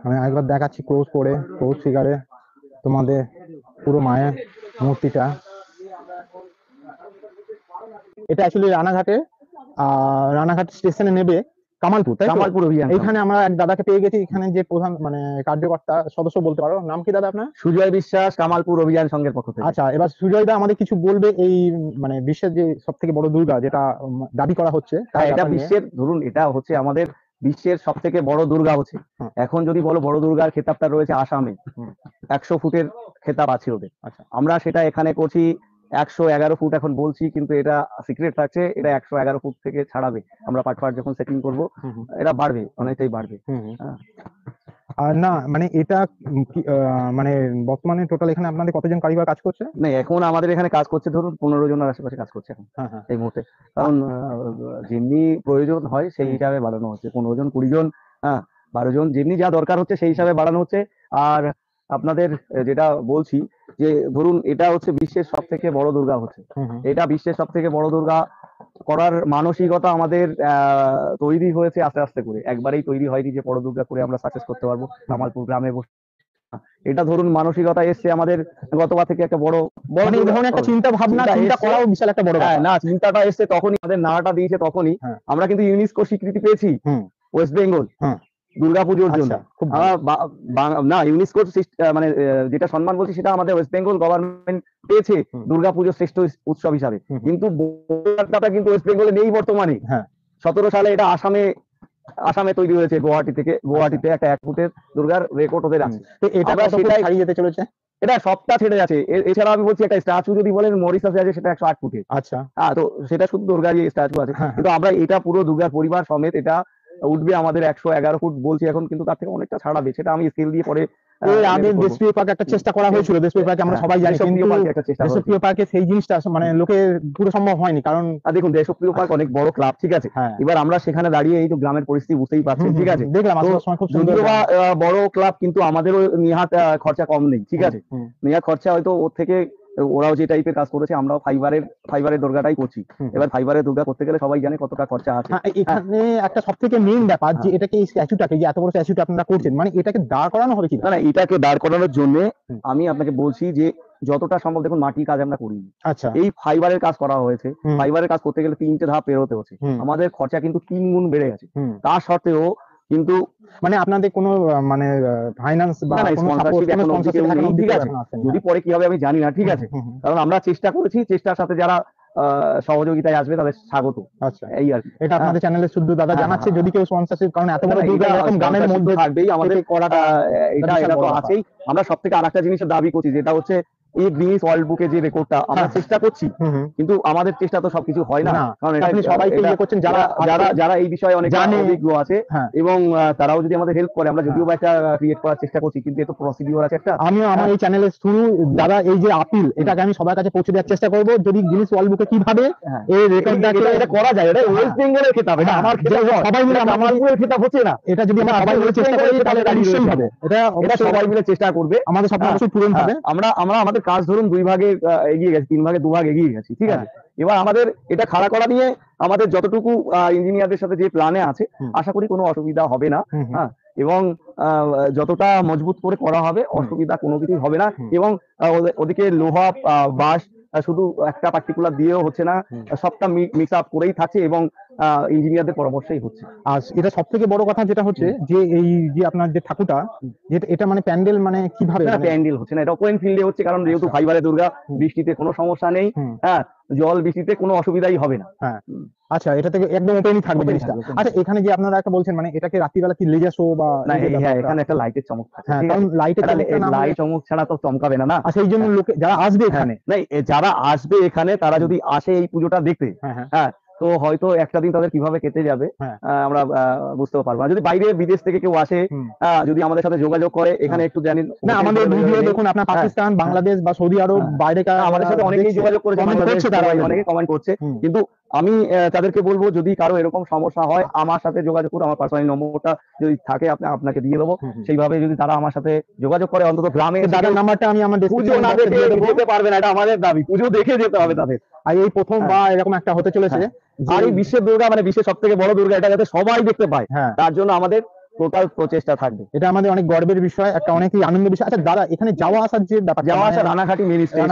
আমি একবার দেখাচ্ছি ক্লোজ করে, ক্লোজ ফিগারে তোমাদের পুরো মায়ের মূর্তিটা। এটা অ্যাকচুয়ালি রানাঘাটে, রানাঘাট স্টেশনে নেবে কামালপুর, তাই তো? কামালপুর অভিযান। এইখানে আমরা এক দাদাকে পেয়ে গেছি, এখানে যে প্রধান মানে কার্যকর্তা সদস্য বলতে পারো, নাম কি দাদা আপনার? সুজয় বিশ্বাস, কামালপুর অভিযান সংঘের পক্ষ থেকে। আচ্ছা, এবার সুজয় দা আমাদের কিছু বলবে এই মানে বিশ্বের যে সব থেকে বড় দুর্গা যেটা দাবি করা হচ্ছে। হ্যাঁ, এটা বিশ্বের, ধরুন এটা হচ্ছে আমাদের বিশ্বের সব থেকে বড় দুর্গা হচ্ছে। এখন যদি বলো বড় দুর্গার খেতাবটা রয়েছে আসামে, 100 ফুটের খেতাব আছে ওদের। আচ্ছা, আমরা সেটা এখানে করছি 111 ফুট এখন বলছি, কিন্তু এটা সিক্রেট থাকছে। এটা 111 ফুট থেকে ছাড়াবে, আমরা পার্ট যখন সেটিং করবো এটা বাড়বে, অনেকটাই বাড়বে। আর না মানে এটা মানে বর্তমানে টোটাল এখানে আপনাদের কতজন কারিগর কাজ করছে? না, এখন আমাদের এখানে কাজ করছে ধরুন 15 জনের আশেপাশে কাজ করছে এখন এই মুহূর্তে। কারণ যেমনি প্রয়োজন হয় সেই হিসাবে বাড়ানো হচ্ছে, 15 জন 20 জন 12 জন, যেমনি যা দরকার হচ্ছে সেই হিসাবে বাড়ানো হচ্ছে। আর আপনাদের যেটা বলছি যে ধরুন এটা হচ্ছে বিশ্বের সব থেকে বড় দুর্গা হচ্ছে, এটা বিশ্বের সব থেকে বড় দুর্গা করার মানসিকতা আমাদের তৈরি হয়েছে আস্তে আস্তে করে, একবারেই তৈরি হয়নি যে বড় দুর্গা করে আমরা সাকসেস করতে পারবো কামালপুর গ্রামে বসে। এটা ধরুন মানসিকতা এসছে আমাদের গতবার থেকে একটা বড় ধরনের একটা চিন্তা ভাবনা, চিন্তা করাও বিশাল একটা বড়। না, চিন্তাটা এসছে তখনই, আমাদের নাড়াটা দিয়েছে তখনই। আমরা কিন্তু ইউনেস্কো স্বীকৃতি পেয়েছি ওয়েস্ট বেঙ্গল দুর্গাপুজোর জন্য। না, ইউনেস্কো মানে যেটা সম্মান বলছি সেটা আমাদের ওয়েস্ট বেঙ্গল গভর্নমেন্ট পেয়েছে দুর্গাপুজোর শ্রেষ্ঠ উৎসব হিসাবে, কিন্তু কিন্তু ওয়েস্ট বেঙ্গলে নেই বর্তমানে। 17 সালে এটা আসামে তৈরি হয়েছে, গুয়াহাটিতে একটা 1 ফুটের দুর্গার রেকর্ড ওদের আছে। তো এটা সেটাই ছাড়িয়ে যেতে চলেছে, এটা সবটা ছেড়ে যাচ্ছে। এছাড়া আমি বলছি একটা স্ট্যাচু যদি বলেন মরিশাসে আছে, সেটা 108 ফুটের। আচ্ছা, তো সেটা শুধু দুর্গার স্ট্যাচু আছে, কিন্তু আমরা এটা পুরো দুর্গার পরিবার সমেত এটা উঠবে আমাদের 111 ফুট বলছি এখন, কিন্তু তার থেকে অনেকটা ছাড়াবে, সেটা আমি স্কেল দিয়ে পরে। আগে দেশপ্রিয় পার্কে একটা চেষ্টা করা হয়েছিল, দেশপ্রিয় পার্কে আমরা সবাই জানি, দেশপ্রিয় পার্কে সেই জিনিসটা মানে লোকে পুরো সম্ভব হয়নি। কারণ দেখুন দেশপ্রিয় পার্ক অনেক বড় ক্লাব, ঠিক আছে, এবার আমরা সেখানে দাঁড়িয়ে এই তো গ্রামের পরিস্থিতি বুঝতেই পারছেন, ঠিক আছে, দেখলাম যদিও বা বড় ক্লাব, কিন্তু আমাদেরও নিহাত খরচা কম নেই, ঠিক আছে, নিহাত খরচা হয়তো ওর থেকে, ওরাও যে টাইপের কাজ করেছে, আমরাও ফাইবারের দুর্গাটাই করছি। এবার ফাইবারের দুর্গা করতে গেলে সবাই জানে কতটা খরচা আছে। এখানে একটা সবথেকে মেইন ব্যাপার যে এটাকে, এই স্ট্যাচুটাকে, যে এত বড় স্ট্যাচুটা আপনারা করছেন, মানে এটাকে দাঁড় করানো হবে কি? না, এটাকে দাঁড় করানোর জন্য আমি আপনাকে বলছি যে যতটা সম্ভব, দেখুন মাটির কাজ আমরা করিনি। আচ্ছা, এই ফাইবারের কাজ করা হয়েছে। ফাইবারের কাজ করতে গেলে 3টে ধাপ পেরোতে হচ্ছে, আমাদের খরচা কিন্তু 3 গুণ বেড়ে গেছে। তার সত্ত্বেও কিন্তু মানে আপনাদের কোনো মানে ফাইন্যান্স বা স্পন্সরশিপ এখনো ঠিক আছে, যদি পরে কি হবে আমি জানি না, ঠিক আছে, কারণ আমরা চেষ্টা করেছি, চেষ্টার সাথে যারা সহযোগিতায় আসবে তাদের স্বাগত। আচ্ছা, এই আর এটা আপনাদের চ্যানেলে শুদ্ধ দাদা জানাচ্ছে, যদি কেউ স্পন্সরশিপ, কারণ এত বড় দুর্গা এরকম গ্রামের মধ্যে থাকবেই, আমাদের করাটা এটা তো আছেই। আমরা সবথেকে আরেকটা জিনিসের দাবি করছি, যেটা হচ্ছে এই গ্রিনিস ওয়ার্ল্ড বুকে যে রেকর্ডটা আমরা চেষ্টা করছি, কিন্তু আমাদের চেষ্টা তো সবকিছু হয় না, কারণ এটা সবাইকে ইয়ে করছেন যারা এই বিষয়ে অনেক অভিজ্ঞ আছে, এবং তারাও যদি আমাদের হেল্প করে, আমরা যদিও বা একটা ক্রিয়েট করার চেষ্টা করছি, কিন্তু এত প্রসিডিওর আছে একটা। আমিও আমার এই চ্যানেলে শুরু দাদা এই যে আপিল, এটাকে আমি সবার কাছে পৌঁছে দেওয়ার চেষ্টা করব, যদি গ্রিনিস ওয়ার্ল্ড বুকে কিভাবে এই রেকর্ডটাকে এটা করা যায়, এটা ওয়েস্ট বেঙ্গলের খেতাব, এটা আমার খেতাব, সবাই মিলে আমার খেতাব হচ্ছে না, এটা যদি আমরা সবাই মিলে চেষ্টা করি তাহলে এটা নিশ্চয়ই হবে, এটা সবাই মিলে চেষ্টা করবে, আমাদের স্বপ্ন অবশ্যই পূরণ হবে। আমরা আমাদের কাজ ধরুন 2 ভাগে এগিয়ে গেছি, 3 ভাগে 2 ভাগ এগিয়ে গেছি, ঠিক আছে। এবার আমাদের এটা খাড়া করা নিয়ে আমাদের যতটুকু ইঞ্জিনিয়ারদের সাথে যে প্ল্যানে আছে, আশা করি কোনো অসুবিধা হবে না, এবং যতটা মজবুত করে করা হবে অসুবিধা কোনো কিছুই হবে না। এবং ওদিকে লোহা বাঁশ শুধু একটা পার্টিকুলার দিয়েও হচ্ছে না, সবটা মিক্স আপ করেই থাকছে, এবং ইঞ্জিনিয়ারদের পরামর্শই হচ্ছে। আর এটা সব থেকে বড় কথা যেটা হচ্ছে যে এই যে আপনার যে ঠাকুরটা, এটা মানে প্যান্ডেল মানে কিভাবে? প্যান্ডেল হচ্ছে না, এটা ওপেন ফিল্ডে হচ্ছে, কারণ যেহেতু ফাইবারের দুর্গা, বৃষ্টিতে কোনো সমস্যা নেই, জল বৃষ্টিতে কোনো অসুবিধাই হবে না। আচ্ছা, এটা থেকে একদম ওপেনই থাকবে জিনিসটা। আচ্ছা, এখানে যে আপনারা একটা বলছেন, মানে এটাকে রাত্রিবেলা কি লেজার শো বা? হ্যাঁ, এখানে একটা লাইটের চমক থাকে, কারণ লাইট চমক ছাড়া তো চমকাবে না। সেই জন্য লোকে যারা আসবে এখানে, যারা আসবে এখানে, তারা যদি আসে এই পুজোটা দেখতে, তো হয়তো একটা দিন তাদের কিভাবে কেটে যাবে আমরা বুঝতেও পারবো না। যদি বাইরে বিদেশ থেকে কেউ আসে, যদি আমাদের সাথে যোগাযোগ করে, এখানে একটু জানি না, আমাদের ভিডিও দেখুন, আপনার পাকিস্তান, বাংলাদেশ বা সৌদি আরব, বাইরে আমাদের সাথে অনেকেই যোগাযোগ করেছে, অনেকে কমেন্ট করছে, কিন্তু আমি তাদেরকে বলবো, যদি কারো এরকম সমস্যা হয় আমার সাথে যোগাযোগ করুন, আমার পার্সোনাল নম্বরটা যদি থাকে আপনাকে দিয়ে দেবো, সেইভাবে যদি তারা আমার সাথে যোগাযোগ করে, অন্তত গ্রামে দাদার নাম্বারটা আমি আমার পুজো না দেখে যেতে পারবে না, এটা আমাদের দাবি, পুজো দেখে যেতে হবে তাদের। আর এই প্রথম বা এরকম একটা হতে চলেছে, আর এই বিশ্বের দুর্গা মানে বিশ্বের সব থেকে বড় দুর্গা, এটা যাতে সবাই দেখতে পায়, তার জন্য আমাদের টোটাল প্রচেষ্টা থাকবে। এটা আমাদের অনেক গর্বের বিষয়, একটা অনেকই আনন্দের বিষয়। আচ্ছা দাদা, এখানে যাওয়া আসার যে ব্যাপার, যাওয়া আসা রানাঘাটি মেন স্টেশন,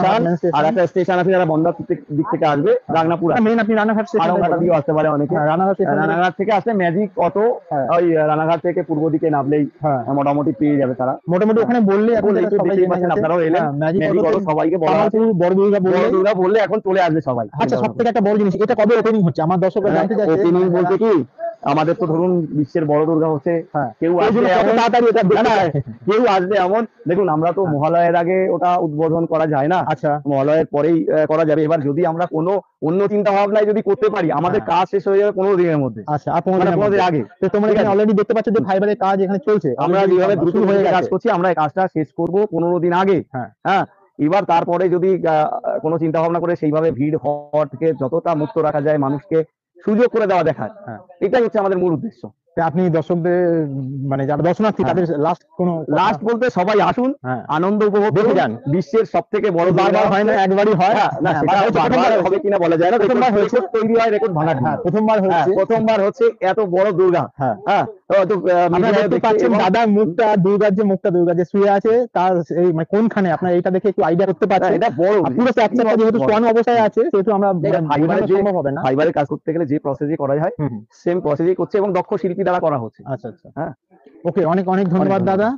আর একটা স্টেশন আছে যারা বনগাঁ দিক থেকে আসবে, রাগনাপুর মেন, আপনি রানাঘাট আড়ংঘাটা দিয়েও আসতে পারে অনেকে। রানাঘাট রানাঘাট থেকে আসলে ম্যাজিক অটো, হ্যাঁ। ওই রানাঘাট থেকে পূর্ব দিকে নামলেই হ্যাঁ মোটামুটি পেয়ে যাবে তারা। মোটামুটি ওখানে বললে এখন বললেই তো সবাই দেখতেই জেনে পাচ্ছেন, গেছে। আপনারাও এলেন। হ্যাঁ, ম্যাজিক ম্যাজিক অটো অটো সবাইকে বলা আছে, কামালপুর বড় দুর্গা বললে, বড় দুর্গা বললে এখন চলে আসবে সবাই। আচ্ছা সব থেকে একটা বড় জিনিস, এটা কবে ওপেনিং হচ্ছে আমার দর্শকরা জানতে চাইছে। ওপেনিং বলতে কি, আমাদের তো ধরুন বিশ্বের বড় দুর্গা হচ্ছে, হ্যাঁ কেউ এই আসবে জন্য কত এমন, তাড়াতাড়ি এটা দেখতে না, চায়। কেউ আসবে এমন, দেখুন আমরা তো মহালয়ের আগে ওটা উদ্বোধন করা যায় না, আচ্ছা মহালয়ের পরেই করা যাবে। এবার যদি আমরা কোনো অন্য চিন্তা ভাবনায় যদি করতে পারি, আমাদের হ্যাঁ। কাজ শেষ হয়ে যাবে 15 দিনের মধ্যে, আচ্ছা আর 15 মানে দিনের 15 দিন মধ্যে। আগে। তো তোমরা ঠিক এখানে আছে। অলরেডি দেখতে পাচ্ছ যে ফাইবারের কাজ এখানে চলছে, আমরা already যেভাবে দ্রুত শুরু হয়ে কাজ গেছে। করছি, আমরা এই কাজটা শেষ করব 15 দিন আগে। হ্যাঁ। হ্যাঁ, এবার তারপরে যদি কোনো চিন্তা ভাবনা করে সেইভাবে ভিড় হওয়ার থেকে যতটা মুক্ত রাখা যায়, মানুষকে সুযোগ করে দেওয়া দেখার, হ্যাঁ। এটাই হচ্ছে আমাদের মূল উদ্দেশ্য। তো আপনি দর্শকদের মানে যারা দর্শনার্থী হ্যাঁ। তাদের লাস্ট কোনো লাস্ট বলতে সবাই আসুন, হ্যাঁ আনন্দ উপভোগ দেখে করুন। যান। বিশ্বের সব থেকে বড় বারবার হয় না, একবারই হয়। হ্যাঁ, না, হ্যাঁ, সেটা বারবার বারবার হবে কিনা বলা যায় না, প্রথমবার হয়েছে। রেকর্ড তৈরি হয়, রেকর্ড ভাঙার জন্য। হ্যাঁ প্রথমবার হ্যাঁ, হচ্ছে। প্রথমবার হচ্ছে এত বড় দুর্গা। হ্যাঁ হ্যাঁ, তো আপনারা media দেখতে দেখছে পাচ্ছেন এবং- দাদার মুখটা, দুর্গা যে শুয়ে আছে তার এই মানে কোনখানে, আপনারা এটা দেখে একটু আইডিয়া করতে হ্যাঁ, পারছেন। এটা বড় আর পুরো স্ট্রাকচারটা যেহেতু বড়। শোয়ানো অবস্থায় আছে সেহেতু আমরা এটা মানে ফাইবারের বোঝানো যে সম্ভব হবে না। ফাইবারের কাজ করতে গেলে যে প্রসেসই করা হয়, হুম, হুম। সেম প্রসেসই করছে এবং দক্ষ শিল্পী দ্বারা করা হচ্ছে। আচ্ছা আচ্ছা হ্যাঁ। ওকে, অনেক অনেক ধন্যবাদ ধন্যবাদ। দাদা।